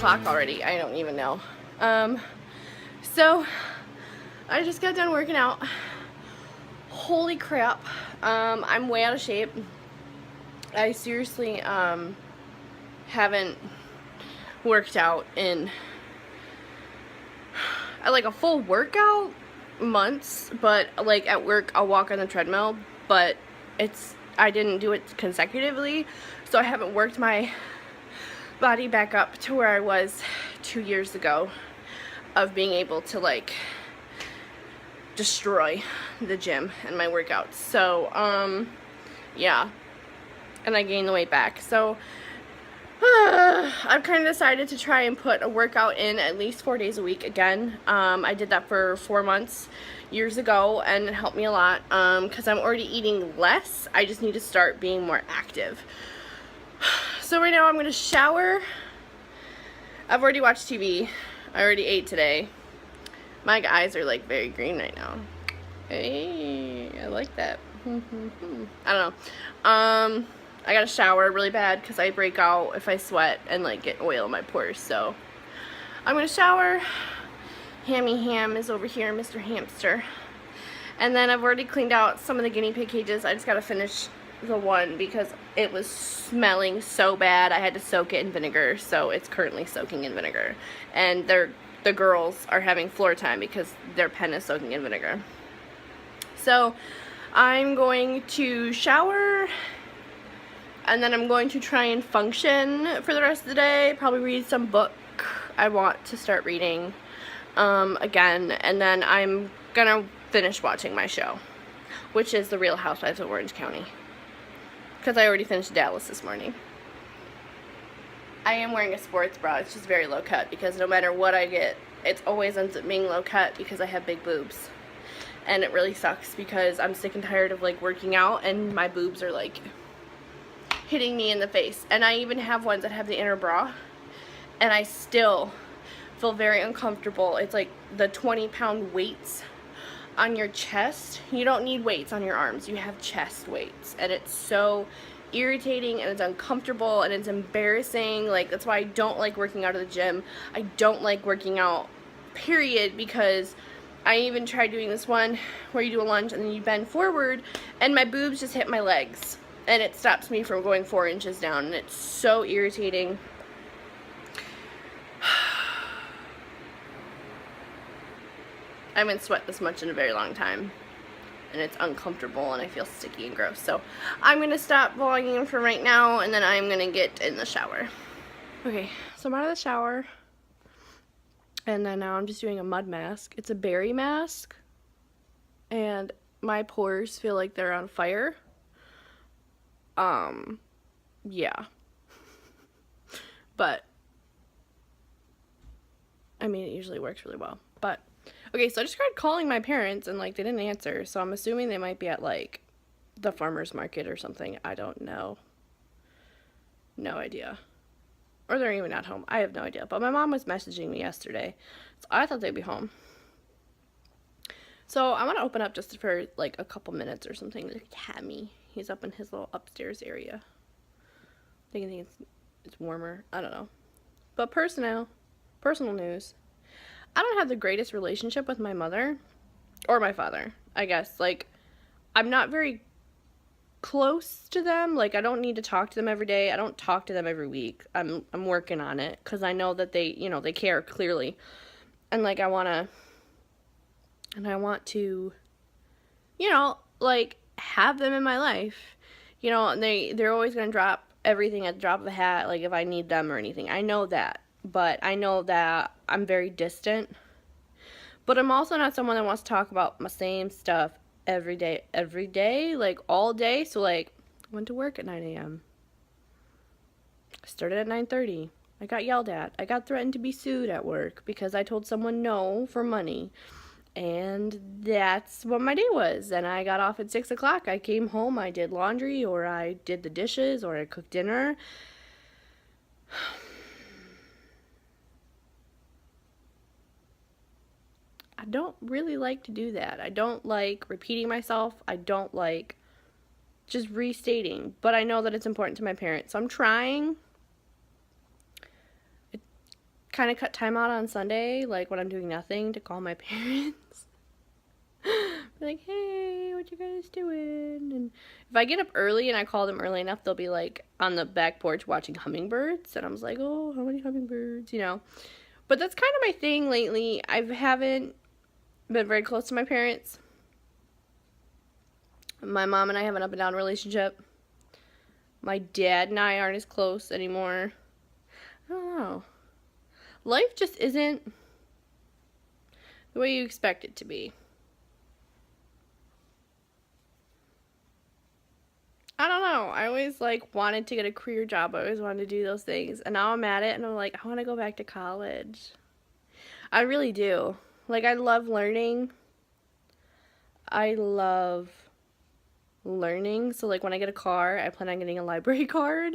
o'clock already. I don't even know. So I just got done working out. Holy crap. I'm way out of shape. I seriously haven't worked out in like a full workout months, but like at work I'll walk on the treadmill, but I didn't do it consecutively, so I haven't worked my body back up to where I was 2 years ago of being able to like destroy the gym and my workouts. So yeah, and I gained the weight back. So I've kind of decided to try and put a workout in at least 4 days a week again. I did that for 4 months years ago, and it helped me a lot because I'm already eating less. I just need to start being more active. So right now I'm going to shower. I've already watched TV. I already ate today. My eyes are like very green right now. Hey, I like that. I don't know. I gotta shower really bad because I break out if I sweat and like get oil in my pores. So I'm gonna shower. Hammy Ham is over here, Mr. Hamster. And then I've already cleaned out some of the guinea pig cages. I just gotta finish the one because it was smelling so bad. I had to soak it in vinegar, so it's currently soaking in vinegar. And the girls are having floor time because their pen is soaking in vinegar. So I'm going to shower, and then I'm going to try and function for the rest of the day. Probably read some book I want to start reading again. And then I'm gonna finish watching my show, which is The Real Housewives of Orange County. Because I already finished Dallas this morning. I am wearing a sports bra. It's just very low cut because no matter what I get, it always ends up being low cut because I have big boobs. And it really sucks because I'm sick and tired of like working out and my boobs are like hitting me in the face. And I even have ones that have the inner bra, and I still feel very uncomfortable. It's like the 20-pound weights on your chest. You don't need weights on your arms. You have chest weights, and it's so irritating and it's uncomfortable and it's embarrassing. Like, that's why I don't like working out at the gym. I don't like working out, period, because I even tried doing this one where you do a lunge and then you bend forward, and my boobs just hit my legs. And it stops me from going 4 inches down, and it's so irritating. I haven't sweat this much in a very long time, and it's uncomfortable, and I feel sticky and gross. So I'm going to stop vlogging for right now, and then I'm going to get in the shower. Okay, so I'm out of the shower, and then now I'm just doing a mud mask. It's a berry mask, and my pores feel like they're on fire. Yeah, but I mean, it usually works really well. But okay, so I just tried calling my parents and like they didn't answer, so I'm assuming they might be at like the farmer's market or something. I don't know. No idea. Or they're even at home. I have no idea. But my mom was messaging me yesterday, so I thought they'd be home. So I want to open up just for like a couple minutes or something. Look at Hammy. He's up in his little upstairs area. I think it's warmer. I don't know. But personal news. I don't have the greatest relationship with my mother or my father, I guess. Like, I'm not very close to them. Like, I don't need to talk to them every day. I don't talk to them every week. I'm working on it because I know that they, you know, they care clearly. And like I want to, you know, like have them in my life. You know, and they're always going to drop everything at the drop of a hat, like if I need them or anything. I know that. But I know that I'm very distant. But I'm also not someone that wants to talk about my same stuff every day, like all day. So like, I went to work at 9 a.m. I started at 9:30. I got yelled at. I got threatened to be sued at work because I told someone no for money. And that's what my day was. And I got off at 6 o'clock. I came home, I did laundry, or I did the dishes, or I cooked dinner. I don't really like to do that. I don't like repeating myself. I don't like just restating. But I know that it's important to my parents. So I'm trying. kind of cut time out on Sunday, like when I'm doing nothing, to call my parents. Be like, hey, what you guys doing? And if I get up early and I call them early enough, they'll be like on the back porch watching hummingbirds. And I was like, oh, how many hummingbirds, you know? But that's kind of my thing lately. I haven't been very close to my parents. My mom and I have an up and down relationship. My dad and I aren't as close anymore. I don't know. Life just isn't the way you expect it to be. I don't know. I always like wanted to get a career job. I always wanted to do those things. And now I'm at it and I'm like, I want to go back to college. I really do. Like, I love learning. I love learning. So like when I get a car, I plan on getting a library card.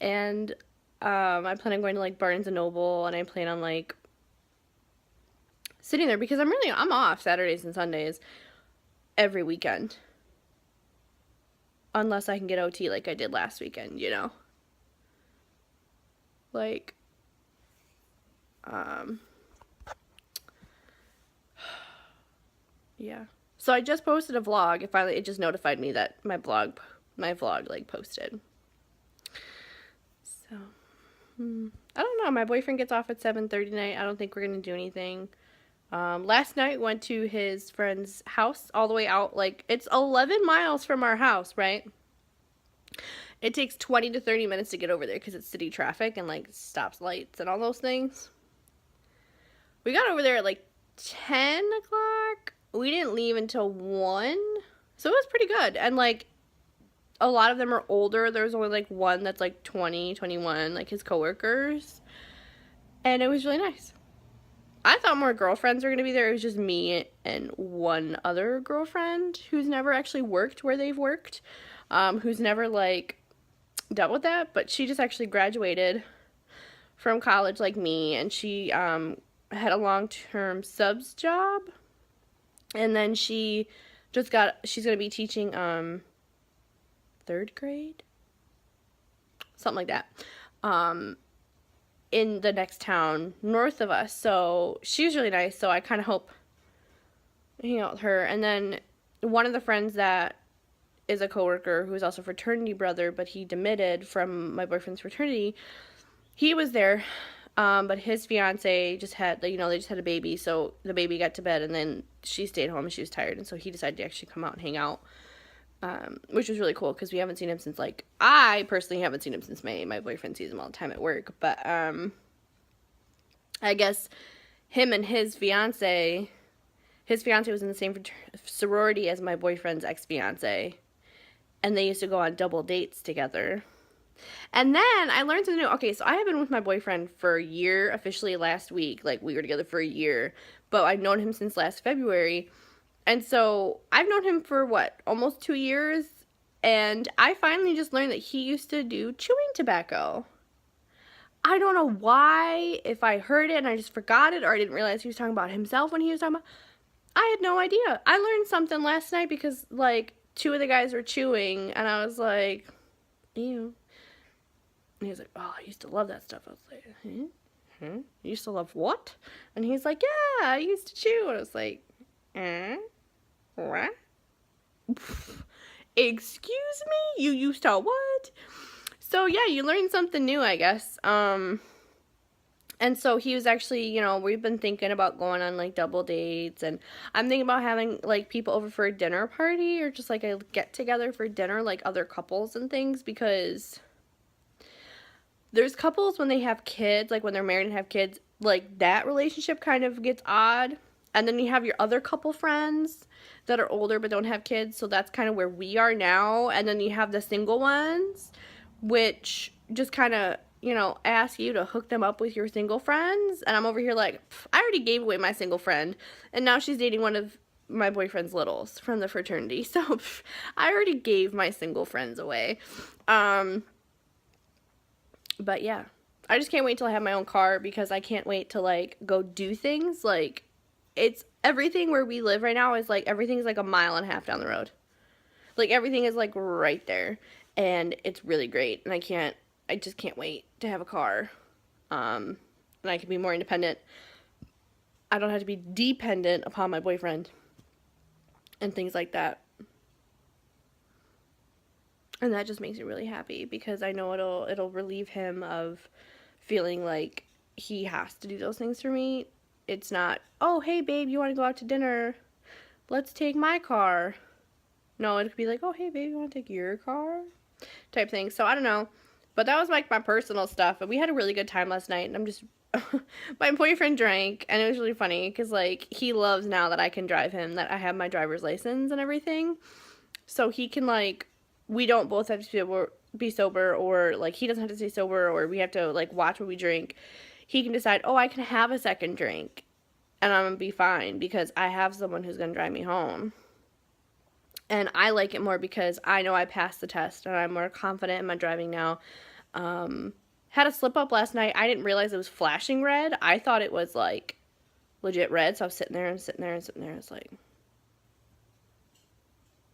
And I plan on going to like Barnes and Noble, and I plan on like sitting there because I'm off Saturdays and Sundays every weekend. Unless I can get OT like I did last weekend, you know? Like, yeah. So I just posted a vlog. It just notified me that my vlog like posted. So, I don't know. My boyfriend gets off at 7:30 tonight. I don't think we're gonna do anything. Last night went to his friend's house all the way out. Like, it's 11 miles from our house, right? It takes 20 to 30 minutes to get over there because it's city traffic and like stops lights and all those things. We got over there at like 10 o'clock. We didn't leave until 1. So it was pretty good. And like a lot of them are older. There was only like one that's like 20, 21, like his coworkers. And it was really nice. I thought more girlfriends were going to be there. It was just me and one other girlfriend who's never actually worked where they've worked. Who's never like dealt with that, but she just actually graduated from college like me, and she had a long-term subs job, and then she's going to be teaching 3rd grade, something like that, in the next town north of us. So she was really nice, so I kind of hope to hang out with her. And then one of the friends that is a coworker who's also a fraternity brother, but he demitted from my boyfriend's fraternity. He was there, but his fiance just had, they just had a baby, so the baby got to bed, and then she stayed home and she was tired, and so he decided to actually come out and hang out, which was really cool because we haven't seen him since, like, I personally haven't seen him since May. My boyfriend sees him all the time at work, but I guess him and his fiance was in the same sorority as my boyfriend's ex-fiance. And they used to go on double dates together. And then I learned something new. Okay, so I have been with my boyfriend for a year, officially last week. Like, we were together for a year. But I've known him since last February. And so I've known him for, almost 2 years. And I finally just learned that he used to do chewing tobacco. I don't know why, if I heard it and I just forgot it, or I didn't realize he was talking about himself when he was talking about. I had no idea. I learned something last night because, like, 2 of the guys were chewing, and I was like, ew. And he was like, oh, I used to love that stuff. I was like, You used to love what? And he's like, yeah, I used to chew. And I was like, what? Excuse me? You used to what? So, yeah, you learned something new, I guess. And so he was actually, we've been thinking about going on, like, double dates, and I'm thinking about having, like, people over for a dinner party, or just, like, a get-together for dinner, like, other couples and things, because there's couples when they have kids, like, when they're married and have kids, like, that relationship kind of gets odd, and then you have your other couple friends that are older but don't have kids, so that's kind of where we are now, and then you have the single ones, which just kind of, ask you to hook them up with your single friends. And I'm over here like, I already gave away my single friend. And now she's dating one of my boyfriend's littles from the fraternity. So I already gave my single friends away. But yeah, I just can't wait till I have my own car because I can't wait to, like, go do things. Like, it's everything where we live right now is, like, everything's, like, a mile and a half down the road. Like, everything is, like, right there. And it's really great. And I just can't wait to have a car. And and I can be more independent. I don't have to be dependent upon my boyfriend and things like that. And that just makes me really happy because I know it'll relieve him of feeling like he has to do those things for me. It's not, oh, hey, babe, you want to go out to dinner? Let's take my car. No, it could be like, oh, hey, babe, you want to take your car? Type thing. So, I don't know. But that was, like, my personal stuff. And we had a really good time last night. And I'm just... my boyfriend drank. And it was really funny. Because, like, he loves now that I can drive him. That I have my driver's license and everything. So, he can, like... We don't both have to be sober. Or, like, he doesn't have to stay sober. Or we have to, like, watch what we drink. He can decide, oh, I can have a second drink. And I'm going to be fine. Because I have someone who's going to drive me home. And I like it more because I know I passed the test and I'm more confident in my driving now. Had a slip up last night. I didn't realize it was flashing red. I thought it was like legit red. So I was sitting there and sitting there and sitting there. It's like,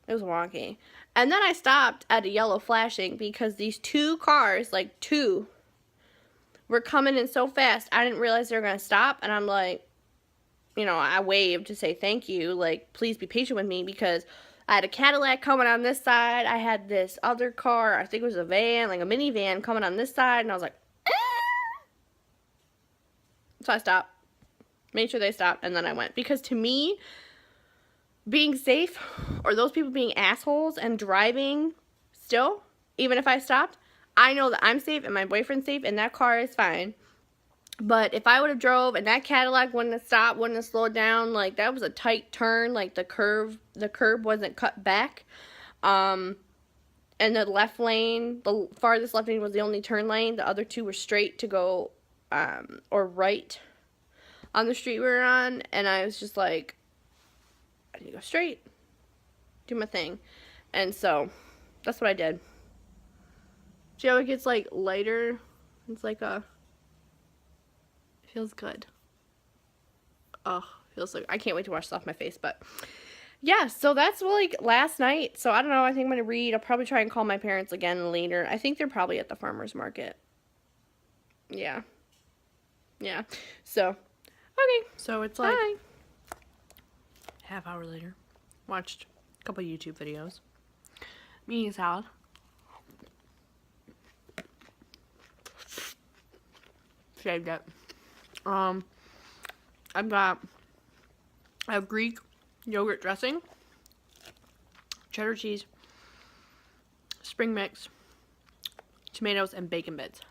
it was wonky. And then I stopped at a yellow flashing because these two cars, like two, were coming in so fast. I didn't realize they were going to stop. And I'm like, you know, I waved to say thank you. Like, please be patient with me because I had a Cadillac coming on this side. I had this other car, I think it was a van, like a minivan coming on this side. And I was like, eh. So I stopped. Made sure they stopped. And then I went. Because to me, being safe, or those people being assholes and driving still, even if I stopped, I know that I'm safe and my boyfriend's safe and that car is fine. But if I would have drove and that Cadillac wouldn't have stopped, wouldn't have slowed down, like that was a tight turn, like the curb wasn't cut back. And the left lane, the farthest left lane was the only turn lane. The other two were straight to go, or right on the street we were on. And I was just like, I need to go straight, do my thing. And so that's what I did. See how it gets like lighter? It's like a... Feels good. Oh, feels like I can't wait to wash this off my face. But yeah, so that's like last night. So I don't know. I think I'm gonna read. I'll probably try and call my parents again later. I think they're probably at the farmer's market. Yeah. Yeah. So okay. So it's like half hour later. Watched a couple YouTube videos. Me eating salad. Shaved it. I have Greek yogurt dressing, cheddar cheese, spring mix, tomatoes, and bacon bits.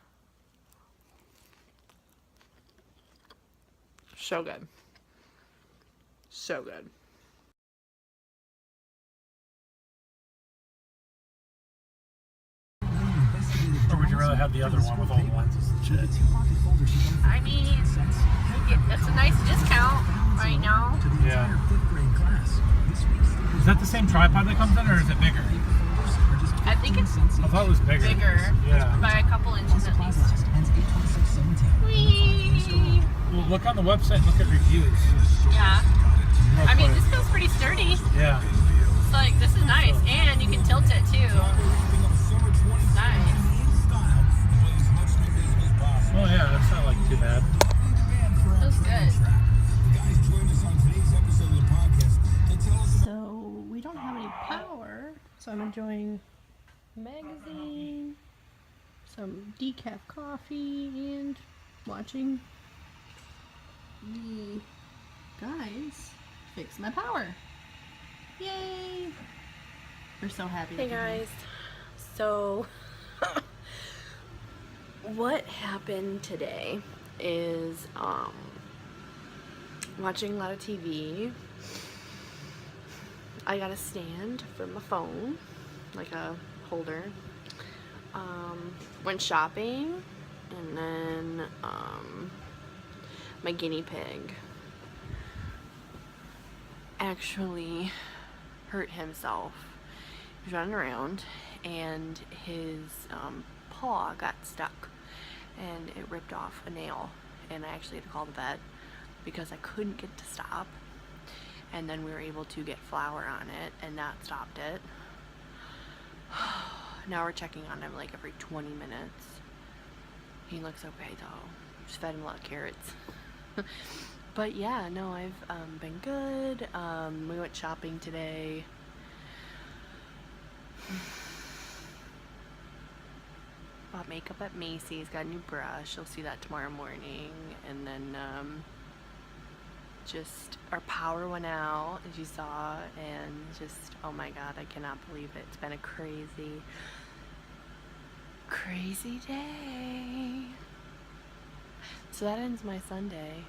So good. So good. Or would you rather have the other one with all the lenses and shit? I mean, that's a nice discount right now. Yeah. Is that the same tripod that comes in, or is it bigger? I think it's I thought it was bigger. Yeah. By a couple inches at least. Whee! Well, look on the website and look at reviews. Yeah. I mean, this feels pretty sturdy. Yeah. It's like, this is nice. And you can tilt it too. Nice. Oh yeah, that's not like too bad. Feels good. So we don't have any power, so I'm enjoying a magazine, some decaf coffee, and watching the guys fix my power. Yay! We're so happy. Hey guys, so what happened today is watching a lot of TV. I got a stand for my phone, like a holder. Went shopping, and then my guinea pig actually hurt himself. He was running around and his paw got stuck and it ripped off a nail, and I actually had to call the vet because I couldn't get to stop, and then we were able to get flour on it and that stopped it. Now we're checking on him like every 20 minutes. He looks okay though. Just fed him a lot of carrots. But yeah, no, I've been good. We went shopping today. Bought makeup at Macy's, got a new brush. You'll see that tomorrow morning. And then just our power went out, as you saw, and just, oh my god, I cannot believe it. It's been a crazy day. So that ends my Sunday.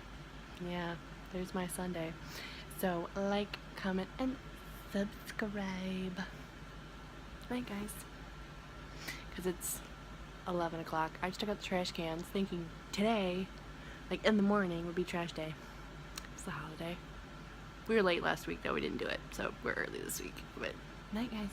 Yeah, there's my Sunday. So like, comment, and subscribe. Night, guys. Because it's 11 o'clock. I just took out the trash cans thinking today, like in the morning, would be trash day. It's the holiday. We were late last week though, we didn't do it. So we're early this week. But night, guys.